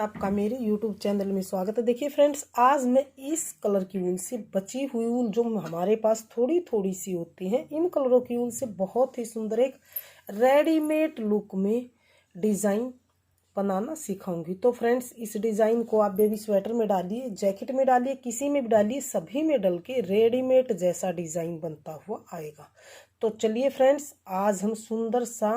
आपका मेरे YouTube channel में स्वागत है। देखिए फ्रेंड्स, आज मैं इस कलर की ऊन से बची हुई ऊन जो हमारे पास थोड़ी थोड़ी सी होती हैं, इन कलरों की ऊन से बहुत ही सुंदर एक रेडीमेड लुक में डिज़ाइन बनाना सिखाऊंगी। तो फ्रेंड्स, इस डिज़ाइन को आप बेबी स्वेटर में डालिए, जैकेट में डालिए, किसी में भी डालिए, सभी में डल के रेडीमेड जैसा डिज़ाइन बनता हुआ आएगा। तो चलिए फ्रेंड्स, आज हम सुंदर सा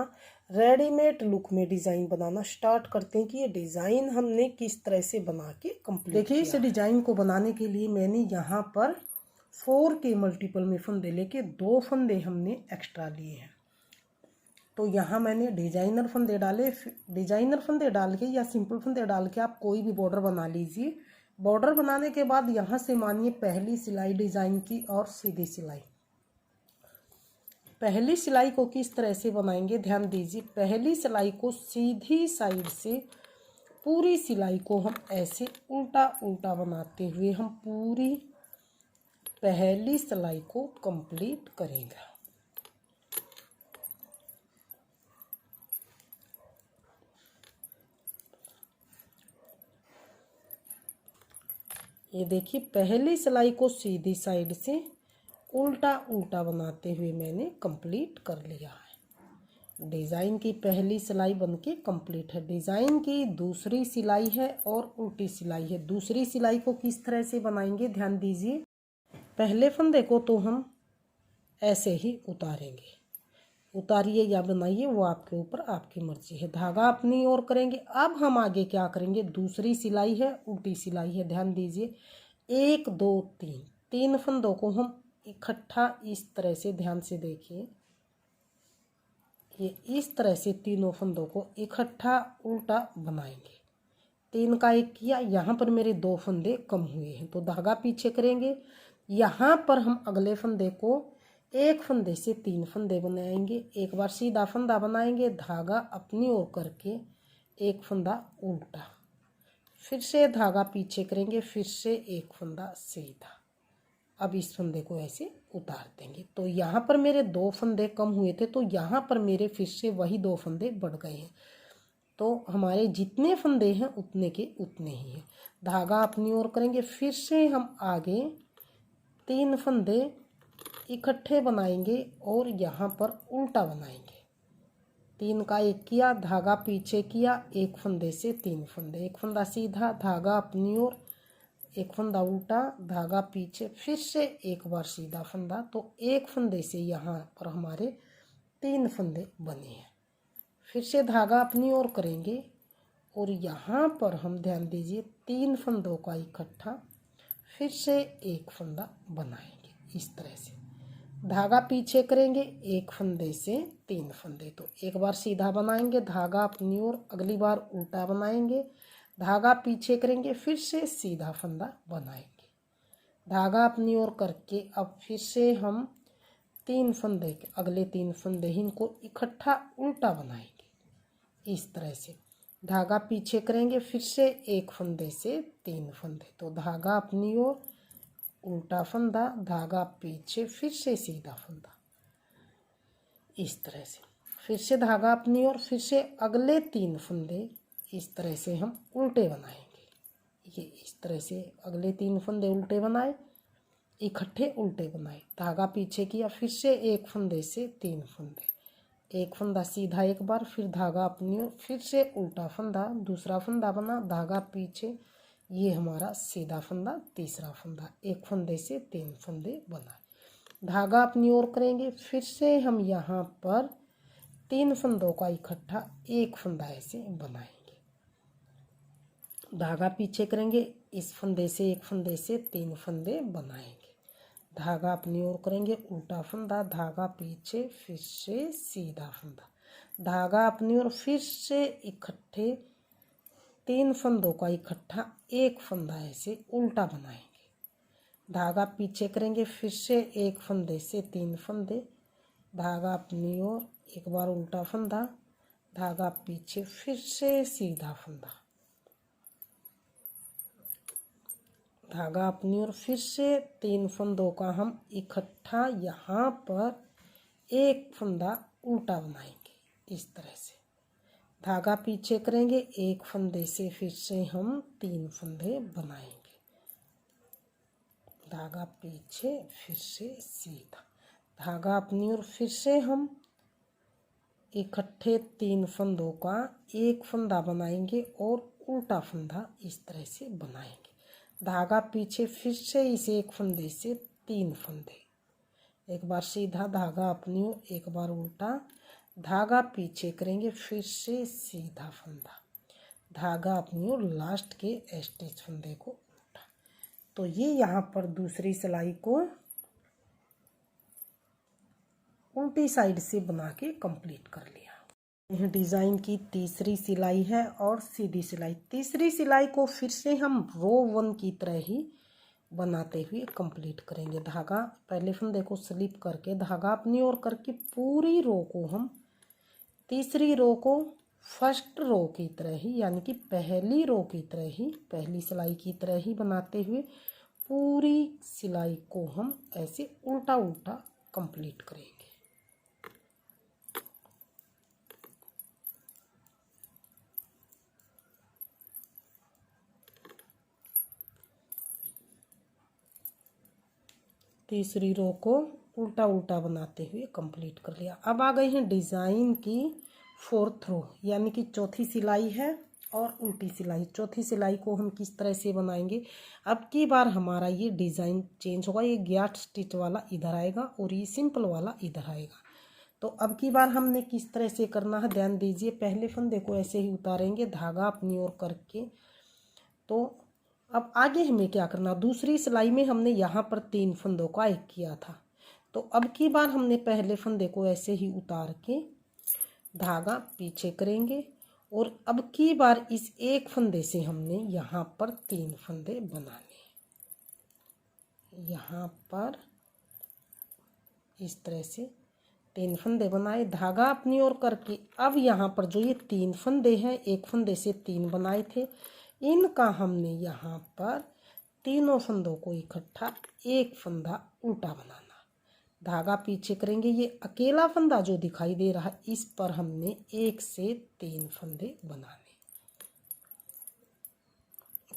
रेडीमेड लुक में डिज़ाइन बनाना स्टार्ट करते हैं कि ये डिज़ाइन हमने किस तरह से बना के कंप्लीट। देखिए, इस डिज़ाइन को बनाने के लिए मैंने यहाँ पर 4 के मल्टीपल में फंदे लेके 2 फंदे हमने एक्स्ट्रा लिए हैं। तो यहाँ मैंने डिजाइनर फंदे डाले। डिजाइनर फंदे डाल के या सिंपल फंदे डाल के आप कोई भी बॉर्डर बना लीजिए। बॉर्डर बनाने के बाद यहाँ से मानिए पहली सिलाई डिज़ाइन की और सीधी सिलाई। पहली सिलाई को किस तरह से बनाएंगे ध्यान दीजिए। पहली सिलाई को सीधी साइड से पूरी सिलाई को हम ऐसे उल्टा उल्टा बनाते हुए हम पूरी पहली सिलाई को कंप्लीट करेंगे। ये देखिए, पहली सिलाई को सीधी साइड से उल्टा उल्टा बनाते हुए मैंने कंप्लीट कर लिया है। डिज़ाइन की पहली सिलाई बनके कंप्लीट है। डिज़ाइन की दूसरी सिलाई है और उल्टी सिलाई है। दूसरी सिलाई को किस तरह से बनाएंगे ध्यान दीजिए। पहले फंदे को तो हम ऐसे ही उतारेंगे, उतारिए या बनाइए वो आपके ऊपर, आपकी मर्जी है। धागा अपनी ओर करेंगे। अब हम आगे क्या करेंगे, दूसरी सिलाई है, उल्टी सिलाई है, ध्यान दीजिए। 1 2 3 तीन फंदों को हम इकट्ठा इस तरह से, ध्यान से देखिए, ये इस तरह से तीनों फंदों को इकट्ठा उल्टा बनाएंगे। 3 का 1 किया। यहाँ पर मेरे 2 फंदे कम हुए हैं तो धागा पीछे करेंगे। यहाँ पर हम अगले फंदे को एक फंदे से 3 फंदे बनाएंगे। एक बार सीधा फंदा बनाएंगे, धागा अपनी ओर करके एक फंदा उल्टा, फिर से धागा पीछे करेंगे, फिर से एक फंदा सीधा। अब इस फंदे को ऐसे उतार देंगे। तो यहाँ पर मेरे 2 फंदे कम हुए थे तो यहाँ पर मेरे फिर से वही 2 फंदे बढ़ गए हैं। तो हमारे जितने फंदे हैं उतने के उतने ही हैं। धागा अपनी ओर करेंगे, फिर से हम आगे 3 फंदे इकट्ठे बनाएंगे और यहाँ पर उल्टा बनाएंगे। 3 का 1 किया, धागा पीछे किया, एक फंदे से 3 फंदे, एक फंदा सीधा, धागा अपनी ओर, एक फंदा उल्टा, धागा पीछे, फिर से एक बार सीधा फंदा। तो एक फंदे से यहाँ पर हमारे 3 फंदे बने हैं। फिर से धागा अपनी ओर करेंगे और यहाँ पर हम ध्यान दीजिए 3 फंदों का इकट्ठा, फिर से एक फंदा बनाएंगे इस तरह से। धागा पीछे करेंगे, एक फंदे से 3 फंदे, तो एक बार सीधा बनाएंगे, धागा अपनी ओर, अगली बार उल्टा बनाएंगे, धागा पीछे करेंगे, फिर से सीधा फंदा बनाएंगे, धागा अपनी ओर करके अब फिर से हम 3 फंदे के अगले 3 फंदे ही इनको इकट्ठा उल्टा बनाएंगे इस तरह से। धागा पीछे करेंगे, फिर से एक फंदे से 3 फंदे, तो धागा अपनी ओर, उल्टा फंदा, धागा पीछे, फिर से सीधा फंदा इस तरह से। फिर से धागा अपनी ओर, फिर से अगले 3 फंदे इस तरह से हम उल्टे बनाएंगे। ये इस तरह से अगले 3 फंदे उल्टे बनाए, इकट्ठे उल्टे बनाए, धागा पीछे किया, फिर से एक फंदे से 3 फंदे, एक फंदा सीधा एक बार, फिर धागा अपनी ओर, फिर से उल्टा फंदा, दूसरा फंदा बना, धागा पीछे, ये हमारा सीधा फंदा, तीसरा फंदा, एक फंदे से 3 फंदे बनाए, धागा अपनी ओर करेंगे, फिर से हम यहाँ पर 3 फंदों का इकट्ठा एक फंदा ऐसे बनाएंगे, धागा पीछे करेंगे, इस फंदे से एक फंदे से 3 फंदे बनाएंगे, धागा अपनी ओर करेंगे, उल्टा फंदा, धागा पीछे, फिर से सीधा फंदा, धागा अपनी ओर, फिर से इकट्ठे 3 फंदों का इकट्ठा एक फंदा ऐसे उल्टा बनाएंगे, धागा पीछे करेंगे, फिर से एक फंदे से 3 फंदे, धागा अपनी ओर, एक बार उल्टा फंदा, धागा पीछे, फिर से सीधा फंदा, धागा अपनी ओर, फिर से 3 फंदों का हम इकट्ठा यहाँ पर एक फंदा उल्टा बनाएंगे इस तरह से, धागा पीछे करेंगे, एक फंदे से फिर से हम 3 फंदे बनाएंगे। धागा पीछे फिर से सीधा, धागा अपनी ओर फिर से हम इकट्ठे 3 फंदों का एक फंदा बनाएंगे और उल्टा फंदा इस तरह से बनाएंगे। धागा पीछे फिर से इस एक फंदे से 3 फंदे, एक बार सीधा धागा अपनी ओर, एक बार उल्टा, धागा पीछे करेंगे, फिर से सीधा फंदा, धागा अपनी ओर, लास्ट के स्टिच फंदे को उल्टा। तो ये यहाँ पर दूसरी सिलाई को उल्टी साइड से बना के कंप्लीट कर लिया। यह डिज़ाइन की तीसरी सिलाई है और सीधी सिलाई। तीसरी सिलाई को फिर से हम रो 1 की तरह ही बनाते हुए कंप्लीट करेंगे। धागा पहले फंदे को स्लिप करके धागा अपनी ओर करके पूरी रो को हम तीसरी रो को फर्स्ट रो की तरह ही, यानी कि पहली रो की तरह ही, पहली सिलाई की तरह ही बनाते हुए पूरी सिलाई को हम ऐसे उल्टा उल्टा कंप्लीट करेंगे। तीसरी रो को उल्टा उल्टा बनाते हुए कंप्लीट कर लिया। अब आ गए हैं डिज़ाइन की 4th रो, यानी कि चौथी सिलाई है और उल्टी सिलाई। चौथी सिलाई को हम किस तरह से बनाएंगे, अब की बार हमारा ये डिज़ाइन चेंज होगा। ये गैट स्टिच वाला इधर आएगा और ये सिंपल वाला इधर आएगा। तो अब की बार हमने किस तरह से करना है, ध्यान दीजिए। पहले फंदे को ऐसे ही उतारेंगे धागा अपनी ओर करके। तो अब आगे हमें क्या करना, दूसरी सिलाई में हमने यहाँ पर 3 फंदों का एक किया था। तो अब की बार हमने पहले फंदे को ऐसे ही उतार के धागा पीछे करेंगे और अब की बार इस एक फंदे से हमने यहाँ पर 3 फंदे बनाने। यहाँ पर इस तरह से 3 फंदे बनाए, धागा अपनी ओर करके। अब यहाँ पर जो ये 3 फंदे हैं, एक फंदे से 3 बनाए थे, इनका हमने यहाँ पर तीनों फंदों को इकट्ठा एक फंदा उल्टा बनाना। धागा पीछे करेंगे, ये अकेला फंदा जो दिखाई दे रहा है इस पर हमने 1 से 3 फंदे बनाने।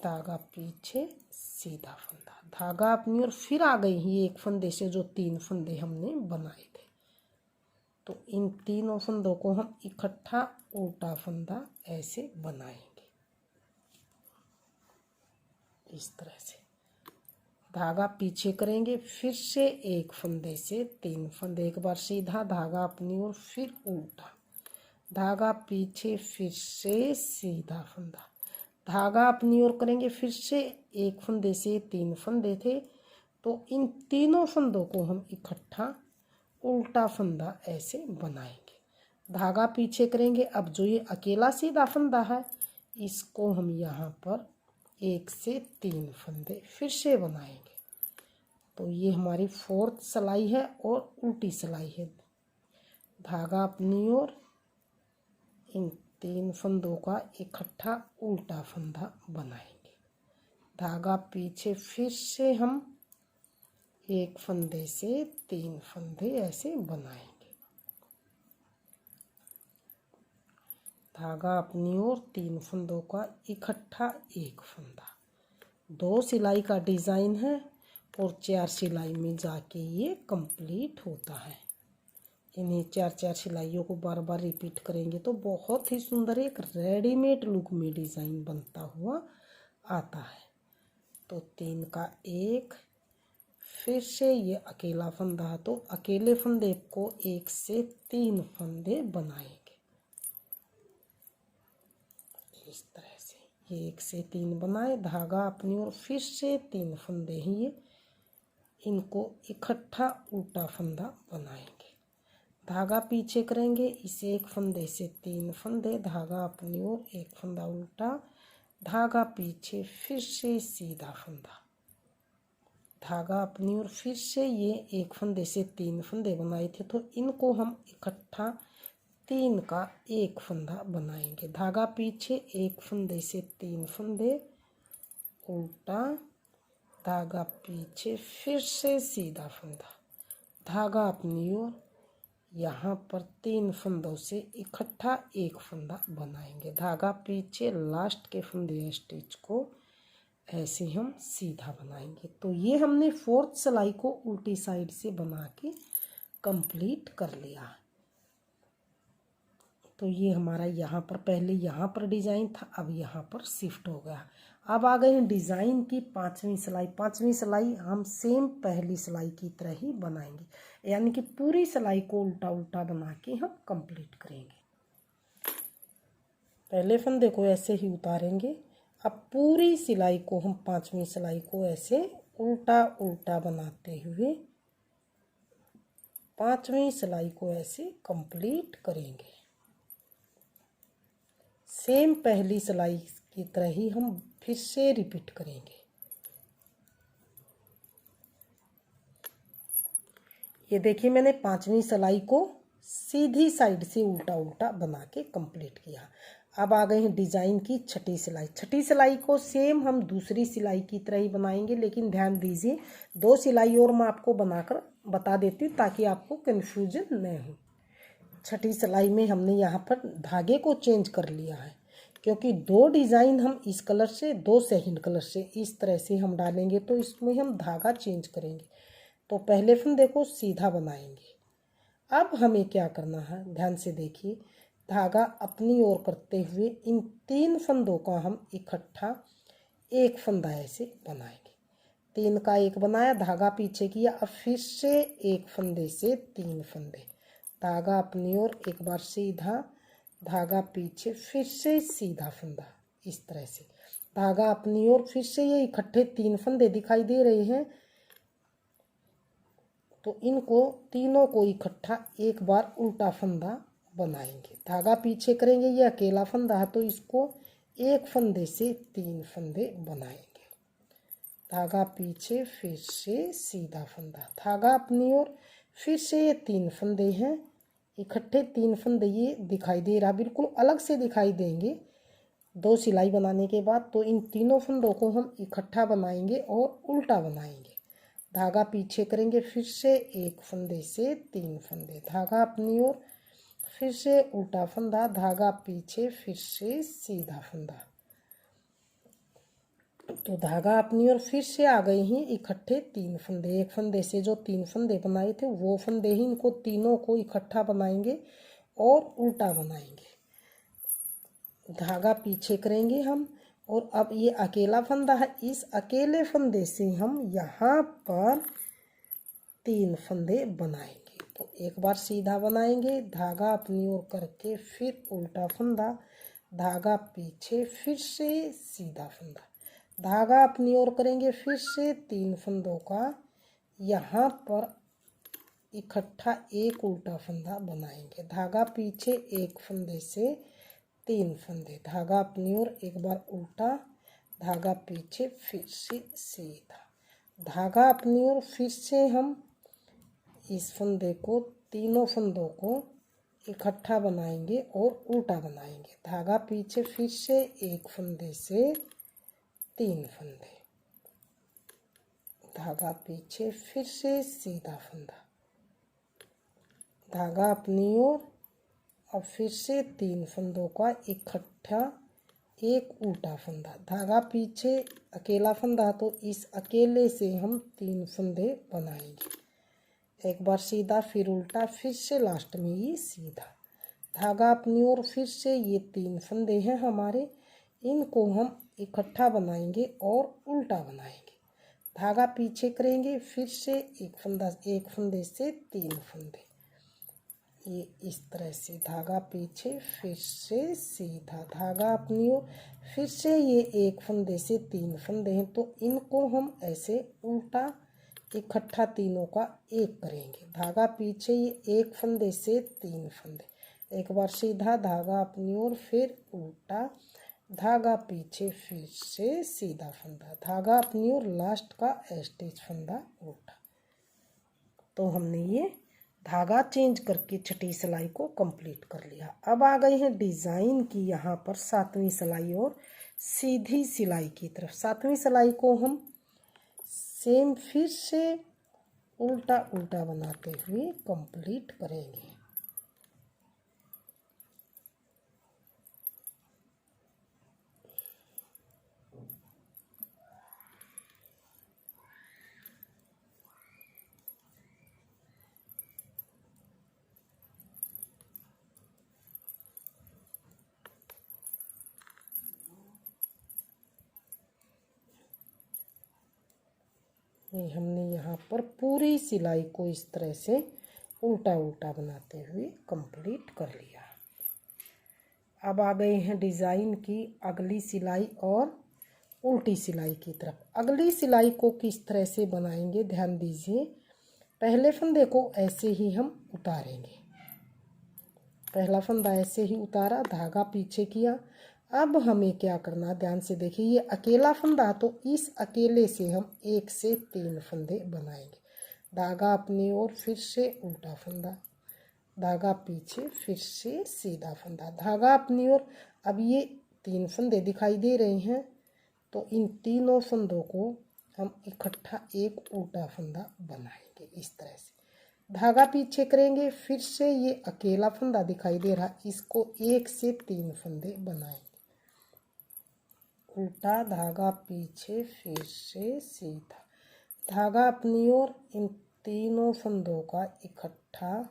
धागा पीछे सीधा फंदा, धागा अपनी ओर, फिर आ गई ही एक फंदे से जो 3 फंदे हमने बनाए थे। तो इन तीनों फंदों को हम इकट्ठा उल्टा फंदा ऐसे बनाएंगे इस तरह से। धागा पीछे करेंगे, फिर से एक फंदे से 3 फंदे, एक बार सीधा धागा अपनी ओर, फिर उल्टा, धागा पीछे, फिर से सीधा फंदा, धागा अपनी ओर करेंगे, फिर से एक फंदे से 3 फंदे थे। तो इन तीनों फंदों को हम इकट्ठा उल्टा फंदा ऐसे बनाएंगे। धागा पीछे करेंगे, अब जो ये अकेला सीधा फंदा है इसको हम यहाँ पर 1 से 3 फंदे फिर से बनाएंगे। तो ये हमारी 4th सिलाई है और उल्टी सिलाई है। धागा अपनी ओर, इन 3 फंदों का इकट्ठा उल्टा फंदा बनाएंगे। धागा पीछे, फिर से हम एक फंदे से 3 फंदे ऐसे बनाएंगे। धागा अपनी ओर, 3 फंदों का इकट्ठा एक फंदा। 2 सिलाई का डिज़ाइन है और 4 सिलाई में जाके ये कंप्लीट होता है। इन्हीं 4 सिलाइयों को बार बार रिपीट करेंगे तो बहुत ही सुंदर एक रेडीमेड लुक में डिज़ाइन बनता हुआ आता है। तो 3 का 1, फिर से ये अकेला फंदा है तो अकेले फंदे को 1 से 3 फंदे बनाएंगे इस तरह से। ये 1 से 3 बनाए, धागा अपनी ओर, फिर से 3 फंदे ही ये, इनको इकट्ठा उल्टा फंदा बनाएंगे। धागा पीछे करेंगे, इसे एक फंदे से 3 फंदे, धागा अपनी ओर, एक फंदा उल्टा, धागा पीछे, फिर से सीधा फंदा, धागा अपनी ओर, फिर से ये एक फंदे से 3 फंदे बनाए थे तो इनको हम इकट्ठा 3 का एक फंदा बनाएंगे। धागा पीछे, एक फंदे से 3 फंदे उल्टा, धागा पीछे, फिर से सीधा फंदा, धागा अपनी ओर, यहाँ पर 3 फंदों से इकट्ठा एक फंदा बनाएंगे। धागा पीछे लास्ट के फंदे स्टिच को ऐसे हम सीधा बनाएंगे। तो ये हमने 4th सिलाई को उल्टी साइड से बना के कंप्लीट कर लिया। तो ये हमारा यहाँ पर पहले यहाँ पर डिज़ाइन था, अब यहाँ पर शिफ्ट हो गया। अब आ गए हैं डिज़ाइन की 5वीं सिलाई। 5वीं सिलाई हम सेम पहली सिलाई की तरह ही बनाएंगे, यानी कि पूरी सिलाई को उल्टा उल्टा बना के हम कंप्लीट करेंगे। पहले फंदे को ऐसे ही उतारेंगे। अब पूरी सिलाई को हम 5वीं सिलाई को ऐसे उल्टा उल्टा बनाते हुए 5वीं सिलाई को ऐसे कंप्लीट करेंगे। सेम पहली सिलाई की तरह ही हम फिर से रिपीट करेंगे। ये देखिए मैंने 5वीं सिलाई को सीधी साइड से उल्टा उल्टा बना के कंप्लीट किया। अब आ गए हैं डिज़ाइन की 6ठी सिलाई। 6ठी सिलाई को सेम हम दूसरी सिलाई की तरह ही बनाएंगे, लेकिन ध्यान दीजिए 2 सिलाई और मैं आपको बनाकर बता देती हूँ ताकि आपको कन्फ्यूजन न हो। 6ठी सिलाई में हमने यहाँ पर धागे को चेंज कर लिया है, क्योंकि 2 डिज़ाइन हम इस कलर से 2 सेकंड कलर से इस तरह से हम डालेंगे, तो इसमें हम धागा चेंज करेंगे। तो पहले फंदे को सीधा बनाएंगे। अब हमें क्या करना है, ध्यान से देखिए। धागा अपनी ओर करते हुए इन 3 फंदों का हम इकट्ठा एक फंदा ऐसे बनाएंगे। 3 का एक बनाया, धागा पीछे किया, अब फिर से एक फंदे से 3 फंदे, धागा अपनी ओर, एक बार सीधा, धागा पीछे, फिर से सीधा फंदा, इस तरह से धागा अपनी ओर, फिर से ये इकट्ठे 3 फंदे दिखाई दे रहे हैं। तो इनको तीनों को इकट्ठा एक बार उल्टा फंदा बनाएंगे। धागा पीछे करेंगे, ये अकेला फंदा है तो इसको एक फंदे से 3 फंदे बनाएंगे। धागा पीछे, फिर से सीधा फंदा, धागा अपनी ओर, फिर से ये 3 फंदे हैं, इकट्ठे 3 फंदे ये दिखाई दे रहा, बिल्कुल अलग से दिखाई देंगे 2 सिलाई बनाने के बाद। तो इन तीनों फंदों को हम इकट्ठा बनाएंगे और उल्टा बनाएंगे। धागा पीछे करेंगे, फिर से एक फंदे से 3 फंदे, धागा अपनी ओर, फिर से उल्टा फंदा, धागा पीछे, फिर से सीधा फंदा। तो धागा अपनी ओर, फिर से आ गए हैं इकट्ठे 3 फंदे। एक फंदे से जो 3 फंदे बनाए थे वो फंदे ही इनको तीनों को इकट्ठा बनाएंगे और उल्टा बनाएंगे। धागा पीछे करेंगे हम, और अब ये अकेला फंदा है, इस अकेले फंदे से हम यहाँ पर 3 फंदे बनाएंगे। तो एक बार सीधा बनाएंगे, धागा अपनी ओर करके, फिर उल्टा फंदा, धागा पीछे, फिर से सीधा फंदा, धागा अपनी ओर करेंगे, फिर से 3 फंदों का यहाँ पर इकट्ठा एक उल्टा फंदा बनाएंगे। धागा पीछे, एक फंदे से 3 फंदे, धागा अपनी ओर, एक बार उल्टा, धागा पीछे, फिर से सीधा, धागा अपनी ओर, फिर से हम इस फंदे को, तीनों फंदों को इकट्ठा बनाएंगे और उल्टा बनाएंगे। धागा पीछे, फिर से एक फंदे से 3 फंदे, धागा पीछे, फिर से सीधा फंदा, धागा अपनी ओर, अब फिर से 3 फंदों का इकट्ठा एक उल्टा फंदा, धागा पीछे, अकेला फंदा तो इस अकेले से हम 3 फंदे बनाएंगे। एक बार सीधा, फिर उल्टा, फिर से लास्ट में ये सीधा, धागा अपनी ओर, फिर से ये 3 फंदे हैं हमारे, इनको हम इकट्ठा बनाएंगे और उल्टा बनाएंगे। धागा पीछे करेंगे, फिर से एक फंदा, एक फंदे से 3 फंदे, ये इस तरह से, धागा पीछे, फिर से सीधा, धागा अपनी ओर, फिर से ये एक फंदे से 3 फंदे हैं, तो इनको हम ऐसे उल्टा इकट्ठा तीनों का एक करेंगे। धागा पीछे, ये एक फंदे से 3 फंदे, एक बार सीधा, धागा अपनी ओर, फिर उल्टा, धागा पीछे, फिर से सीधा फंदा, धागा अपनी ओर, लास्ट का स्टिच फंदा उल्टा। तो हमने ये धागा चेंज करके 6ठी सिलाई को कंप्लीट कर लिया। अब आ गए हैं डिज़ाइन की यहाँ पर 7वीं सिलाई और सीधी सिलाई की तरफ। 7वीं सिलाई को हम सेम फिर से उल्टा उल्टा बनाते हुए कंप्लीट करेंगे। ये हमने यहाँ पर पूरी सिलाई को इस तरह से उल्टा उल्टा बनाते हुए कंप्लीट कर लिया। अब आ गए हैं डिज़ाइन की अगली सिलाई और उल्टी सिलाई की तरफ। अगली सिलाई को किस तरह से बनाएंगे ध्यान दीजिए। पहले फंदे को ऐसे ही हम उतारेंगे, पहला फंदा ऐसे ही उतारा, धागा पीछे किया। अब हमें क्या करना, ध्यान से देखिए, ये अकेला फंदा, तो इस अकेले से हम 1 से 3 फंदे बनाएंगे। धागा अपनी ओर, फिर से उल्टा फंदा, धागा पीछे, फिर से सीधा फंदा, धागा अपनी ओर। अब ये 3 फंदे दिखाई दे रहे हैं, तो इन तीनों फंदों को हम इकट्ठा एक उल्टा फंदा बनाएंगे इस तरह से। धागा पीछे करेंगे, फिर से ये अकेला फंदा दिखाई दे रहा, इसको 1 से 3 फंदे बनाएंगे। उल्टा, धागा पीछे, फिर से सीधा, धागा अपनी ओर। इन तीनों फंदों का इकट्ठा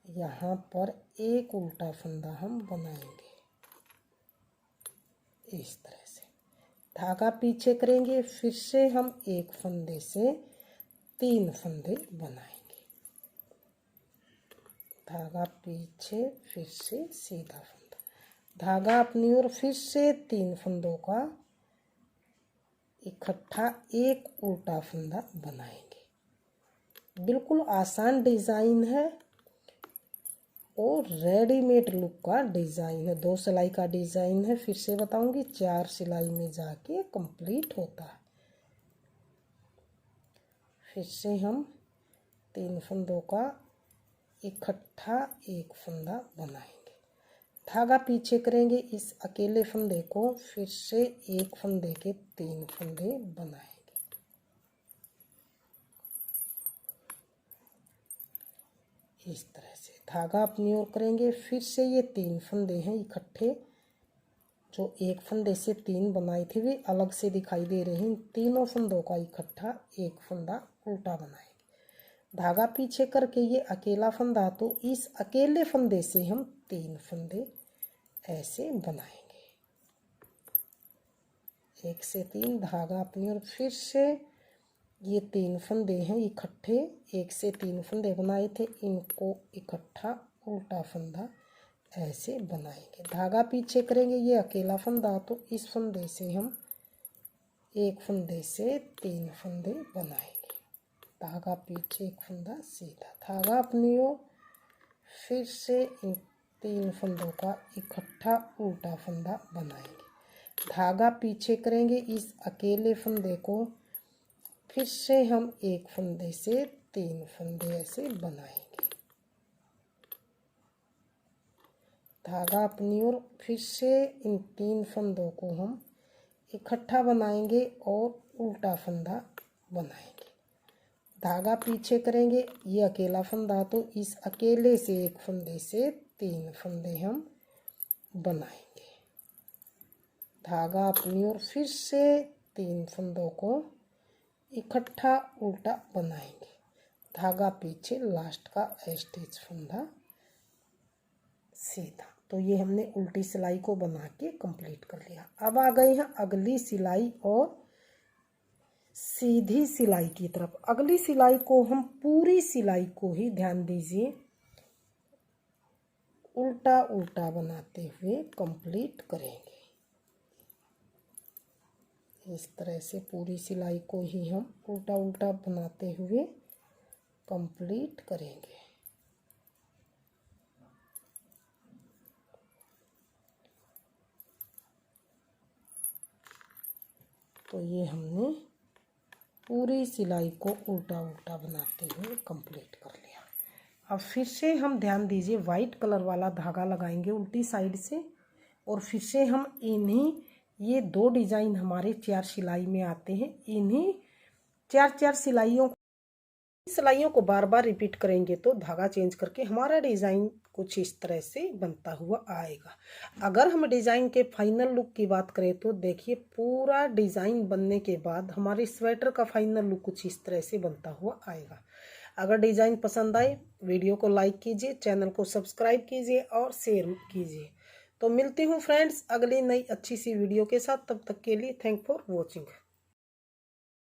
यहाँ पर एक उल्टा फंदा हम बनाएंगे इस तरह से। धागा पीछे करेंगे, फिर से हम एक फंदे से 3 फंदे बनाएंगे। धागा पीछे, फिर से सीधा फंदा, धागा अपनी ओर, फिर से 3 फंदों का इकट्ठा एक उल्टा फंदा बनाएंगे। बिल्कुल आसान डिज़ाइन है और रेडीमेड लुक का डिज़ाइन है। 2 सिलाई का डिज़ाइन है, फिर से बताऊंगी, 4 सिलाई में जाके कंप्लीट होता है। फिर से हम 3 फंदों का इकट्ठा एक फंदा बनाएंगे। धागा पीछे करेंगे, इस अकेले फंदे को, फिर से एक फंदे के 3 फंदे बनाएंगे इस तरह से। धागा अपनी ओर करेंगे, फिर से ये 3 फंदे हैं इकट्ठे, जो एक फंदे से 3 बनाए थे वे अलग से दिखाई दे रहे हैं। तीनों फंदों का इकट्ठा एक फंदा उल्टा बनाएंगे। धागा पीछे करके ये अकेला फंदा, तो इस अकेले फंदे से हम 3 फंदे ऐसे बनाएंगे, 1 से 3, धागा अपनी ओर, फिर से ये 3 फंदे हैं इकट्ठे, 1 से 3 फंदे बनाए थे, इनको इकट्ठा उल्टा फंदा ऐसे बनाएंगे। धागा पीछे करेंगे, ये अकेला फंदा, तो इस फंदे से हम एक फंदे से 3 फंदे बनाएंगे। धागा पीछे, एक फंदा सीधा, धागा अपनी ओर, फिर से इन 3 फंदों का इकट्ठा उल्टा फंदा बनाएंगे। धागा पीछे करेंगे, इस अकेले फंदे को, फिर से हम एक फंदे से 3 फंदे ऐसे बनाएंगे। धागा अपनी ओर, फिर से इन 3 फंदों को हम इकट्ठा बनाएंगे और उल्टा फंदा बनाएंगे। धागा पीछे करेंगे, ये अकेला फंदा, तो इस अकेले से एक फंदे से 3 फंदे हम बनाएंगे। धागा अपनी ओर, फिर से 3 फंदों को इकट्ठा उल्टा बनाएंगे। धागा पीछे, लास्ट का स्टिच फंदा सीधा। तो ये हमने उल्टी सिलाई को बना के कंप्लीट कर लिया। अब आ गए हैं अगली सिलाई और सीधी सिलाई की तरफ। अगली सिलाई को हम पूरी सिलाई को ही, ध्यान दीजिए, उल्टा उल्टा बनाते हुए कंप्लीट करेंगे। इस तरह से पूरी सिलाई को ही हम उल्टा उल्टा बनाते हुए कंप्लीट करेंगे। तो ये हमने पूरी सिलाई को उल्टा उल्टा बनाते हुए कंप्लीट कर लिया। अब फिर से हम, ध्यान दीजिए, वाइट कलर वाला धागा लगाएंगे उल्टी साइड से, और फिर से हम इन्हीं, ये 2 डिज़ाइन हमारे 4 सिलाई में आते हैं, इन्हीं 4 सिलाइयों को बार बार रिपीट करेंगे तो धागा चेंज करके हमारा डिज़ाइन कुछ इस तरह से बनता हुआ आएगा। अगर हम डिज़ाइन के फाइनल लुक की बात करें तो देखिए, पूरा डिज़ाइन बनने के बाद हमारे स्वेटर का फाइनल लुक कुछ इस तरह से बनता हुआ आएगा। अगर डिज़ाइन पसंद आए, वीडियो को लाइक कीजिए, चैनल को सब्सक्राइब कीजिए और शेयर कीजिए। तो मिलती हूँ फ्रेंड्स अगली नई अच्छी सी वीडियो के साथ। तब तक के लिए थैंक फॉर वॉचिंग।